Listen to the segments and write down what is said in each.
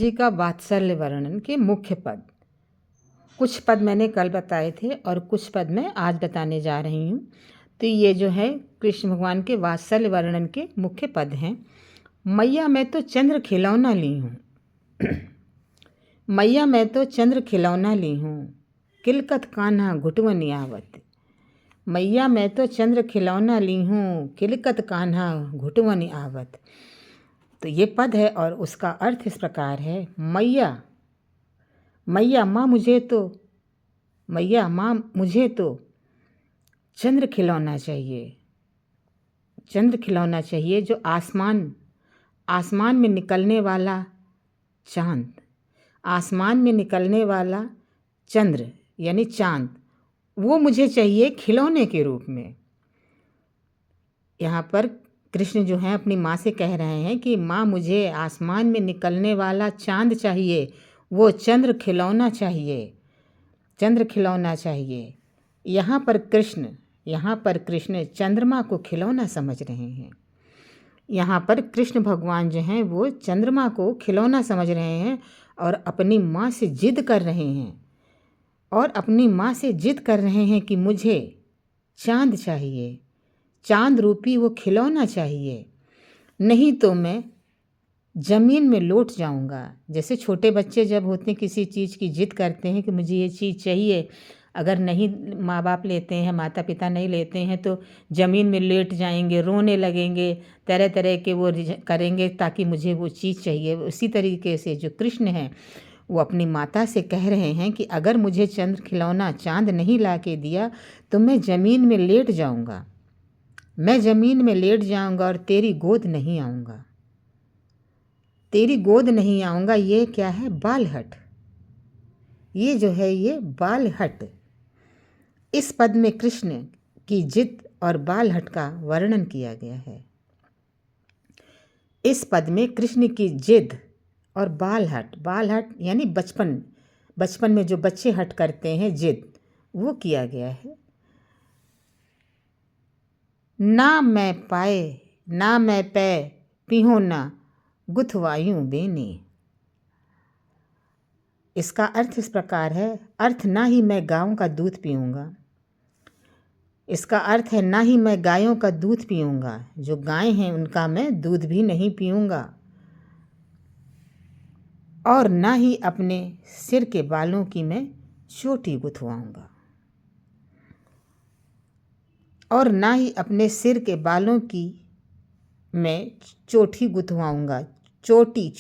जी का वात्सल्य वर्णन के मुख्य पद। कुछ पद मैंने कल बताए थे और कुछ पद मैं आज बताने जा रही हूँ। तो ये जो है कृष्ण भगवान के वात्सल्य वर्णन के मुख्य पद हैं। मैया मैं तो चंद्र खिलौना ली हूँ। मैया मैं तो चंद्र खिलौना ली हूँ, किलकत कान्हा घुटवन आवत। मैया मैं तो चंद्र खिलौना ली हूँ, किलकत कान्हा घुटवन आवत। तो ये पद है और उसका अर्थ इस प्रकार है। मैया मैया माँ मुझे तो चंद्र खिलौना चाहिए। चंद्र खिलौना चाहिए जो आसमान में निकलने वाला चांद, आसमान में निकलने वाला चंद्र यानी चांद, वो मुझे चाहिए खिलौने के रूप में। यहाँ पर कृष्ण जो हैं अपनी माँ से कह रहे हैं कि माँ मुझे आसमान में निकलने वाला चांद चाहिए, वो चंद्र खिलौना चाहिए, चंद्र खिलौना चाहिए। यहाँ पर कृष्ण चंद्रमा को खिलौना समझ रहे हैं। यहाँ पर कृष्ण भगवान जो हैं वो चंद्रमा को खिलौना समझ रहे हैं और अपनी माँ से जिद कर रहे हैं कि मुझे चांद चाहिए, चांद रूपी वो खिलौना चाहिए, नहीं तो मैं ज़मीन में लौट जाऊंगा। जैसे छोटे बच्चे जब होते हैं किसी चीज़ की जिद करते हैं कि मुझे ये चीज़ चाहिए, अगर नहीं माँ बाप लेते हैं, माता पिता नहीं लेते हैं तो ज़मीन में लेट जाएंगे, रोने लगेंगे, तरह तरह के वो करेंगे ताकि मुझे वो चीज़ चाहिए। उसी तरीके से जो कृष्ण हैं वो अपनी माता से कह रहे हैं कि अगर मुझे चंद्र खिलौना चांद नहीं ला के दिया तो मैं ज़मीन में लेट जाऊँगा, मैं ज़मीन में लेट जाऊँगा और तेरी गोद नहीं आऊँगा, तेरी गोद नहीं आऊँगा। ये क्या है? बालहट। ये जो है ये बालहट। इस पद में कृष्ण की जिद और बालहट का वर्णन किया गया है। इस पद में कृष्ण की जिद और बालहट यानी बचपन में जो बच्चे हट करते हैं, जिद, वो किया गया है। ना मैं पै पीहूँ ना गुथवायूं बेनी। इसका अर्थ इस प्रकार है। अर्थ ना ही मैं गायों का दूध पीऊँगा, इसका अर्थ है ना ही मैं गायों का दूध पीऊँगा, जो गायें हैं उनका मैं दूध भी नहीं पीऊँगा, और ना ही अपने सिर के बालों की मैं चोटी गुथवाऊँगा, और ना ही अपने सिर के बालों की मैं चोटी गुथवाऊँगा। चोटी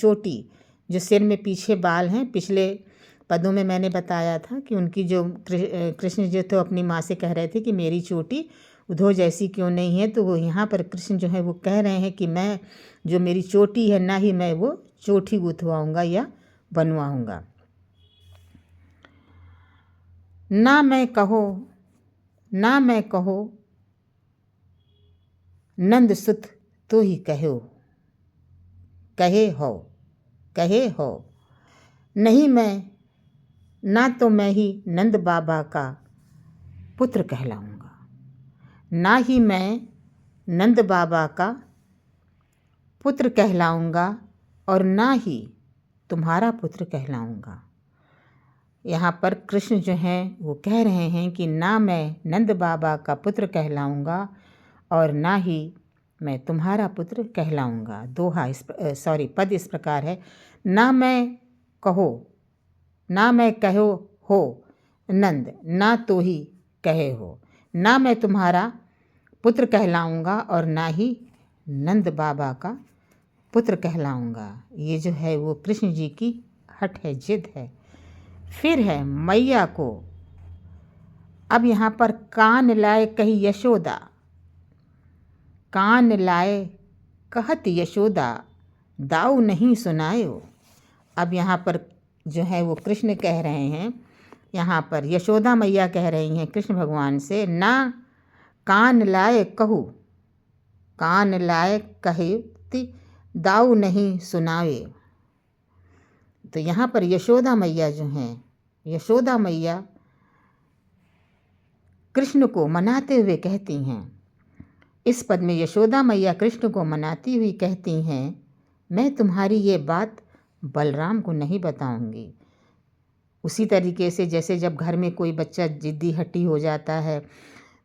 जो सिर में पीछे बाल हैं, पिछले पदों में मैंने बताया था कि उनकी जो कृष्ण जो तो अपनी माँ से कह रहे थे कि मेरी चोटी उधो जैसी क्यों नहीं है, तो वो यहाँ पर कृष्ण जो है वो कह रहे हैं कि मैं जो मेरी चोटी है ना ही मैं वो चोटी गुथवाऊँगा या बनवाऊँगा। ना मैं कहो नंद सुत तो ही कहे हो, नहीं मैं ना तो मैं ही नंद बाबा का पुत्र कहलाऊँगा, ना ही मैं नंद बाबा का पुत्र कहलाऊँगा और ना ही तुम्हारा पुत्र कहलाऊँगा। यहाँ पर कृष्ण जो हैं वो कह रहे हैं कि ना मैं नंद बाबा का पुत्र कहलाऊँगा और ना ही मैं तुम्हारा पुत्र कहलाऊँगा। पद इस प्रकार है। ना मैं कहो हो नंद, ना तो ही कहे हो, ना मैं तुम्हारा पुत्र कहलाऊँगा और ना ही नंद बाबा का पुत्र कहलाऊँगा। ये जो है वो कृष्ण जी की हट है, जिद है। फिर है मैया को। अब यहाँ पर कान लाए कही यशोदा, कान लाए कहत यशोदा, दाऊ नहीं सुनायो। अब यहाँ पर जो है वो कृष्ण कह रहे हैं, यहाँ पर यशोदा मैया कह रही हैं कृष्ण भगवान से, ना कान लाए कहती दाऊ नहीं सुनावे। तो यहाँ पर यशोदा मैया जो हैं, यशोदा मैया कृष्ण को मनाते हुए कहती हैं। इस पद में यशोदा मैया कृष्ण को मनाती हुई कहती हैं, मैं तुम्हारी ये बात बलराम को नहीं बताऊंगी। उसी तरीके से जैसे जब घर में कोई बच्चा जिद्दी हट्टी हो जाता है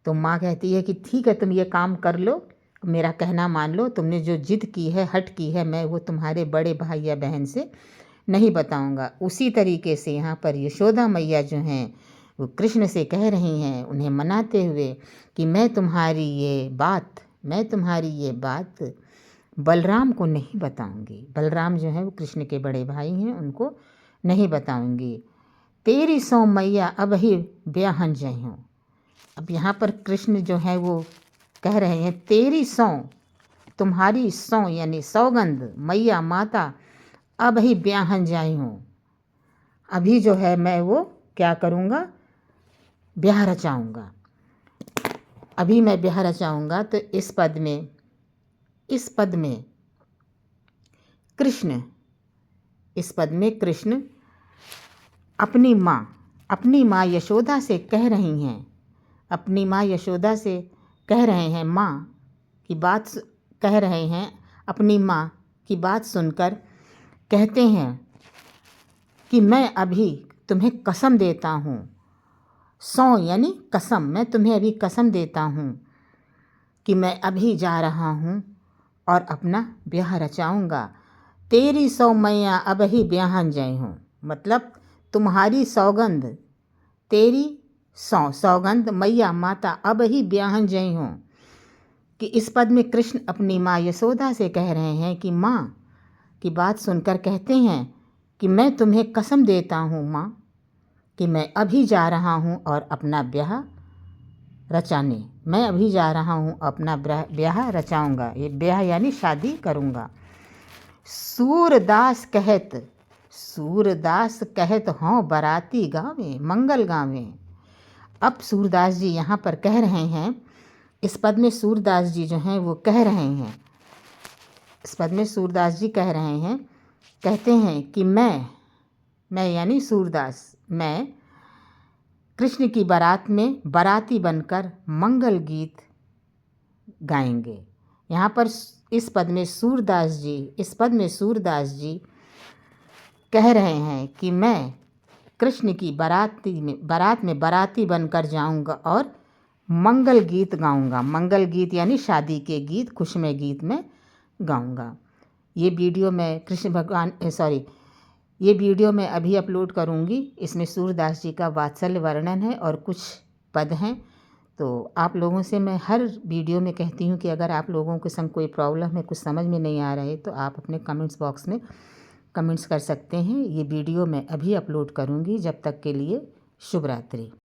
तो माँ कहती है कि ठीक है तुम ये काम कर लो, मेरा कहना मान लो, तुमने जो जिद की है, हट की है, मैं वो तुम्हारे बड़े भाई या बहन से नहीं बताऊंगा। उसी तरीके से यहाँ पर यशोदा मैया जो हैं वो कृष्ण से कह रही हैं, उन्हें मनाते हुए कि मैं तुम्हारी ये बात बलराम को नहीं बताऊंगी। बलराम जो है वो कृष्ण के बड़े भाई हैं, उनको नहीं बताऊंगी। तेरी सौ मैया अब ही ब्याहन जय हूँ। अब यहाँ पर कृष्ण जो है वो कह रहे हैं तेरी सौ, तुम्हारी सौ यानी सौगंध मैया माता अब ही ब्याहन जाई हूँ। अभी जो है मैं वो क्या करूँगा, ब्याह रचाऊँगा। अभी मैं ब्याह रचाऊँगा। तो इस पद में कृष्ण अपनी माँ यशोदा से कह रही हैं, अपनी माँ यशोदा से कह रहे हैं, माँ की बात कह रहे हैं, अपनी माँ की बात सुनकर कहते हैं कि मैं अभी तुम्हें कसम देता हूँ। सौ यानी कसम, मैं तुम्हें अभी कसम देता हूँ कि मैं अभी जा रहा हूँ और अपना ब्याह रचाऊँगा। तेरी सौ मैया अब ही ब्याहन जय हूँ, मतलब तुम्हारी सौगंध, तेरी सौगंध मैया माता अब ही ब्याहन जय हूँ। कि इस पद में कृष्ण अपनी माँ यशोदा से कह रहे हैं कि माँ की बात सुनकर कहते हैं कि मैं तुम्हें कसम देता हूँ माँ कि मैं अभी जा रहा हूँ और अपना ब्याह रचाने, मैं अभी जा रहा हूँ अपना ब्याह रचाऊँगा। ये ब्याह यानी शादी करूँगा। सूरदास कहत हों बराती गावे मंगल गावे। अब सूरदास जी यहाँ पर कह रहे हैं, इस पद में सूरदास जी जो हैं वो कह रहे हैं, इस पद में सूरदास जी कह रहे हैं, कहते हैं कि मैं यानी सूरदास, मैं कृष्ण की बारात में बाराती बनकर मंगल गीत गाएंगे। यहाँ पर इस पद में सूरदास जी कह रहे हैं कि मैं कृष्ण की बारात में बाराती बनकर जाऊंगा और मंगल गीत गाऊंगा। मंगल गीत यानी शादी के गीत, खुशमय गीत में गाऊंगा। ये वीडियो मैं अभी अपलोड करूंगी। इसमें सूरदास जी का वात्सल्य वर्णन है और कुछ पद हैं। तो आप लोगों से मैं हर वीडियो में कहती हूँ कि अगर आप लोगों के संग कोई प्रॉब्लम है, कुछ समझ में नहीं आ रहा है, तो आप अपने कमेंट्स बॉक्स में कमेंट्स कर सकते हैं। ये वीडियो मैं अभी अपलोड करूँगी। जब तक के लिए शुभ रात्रि।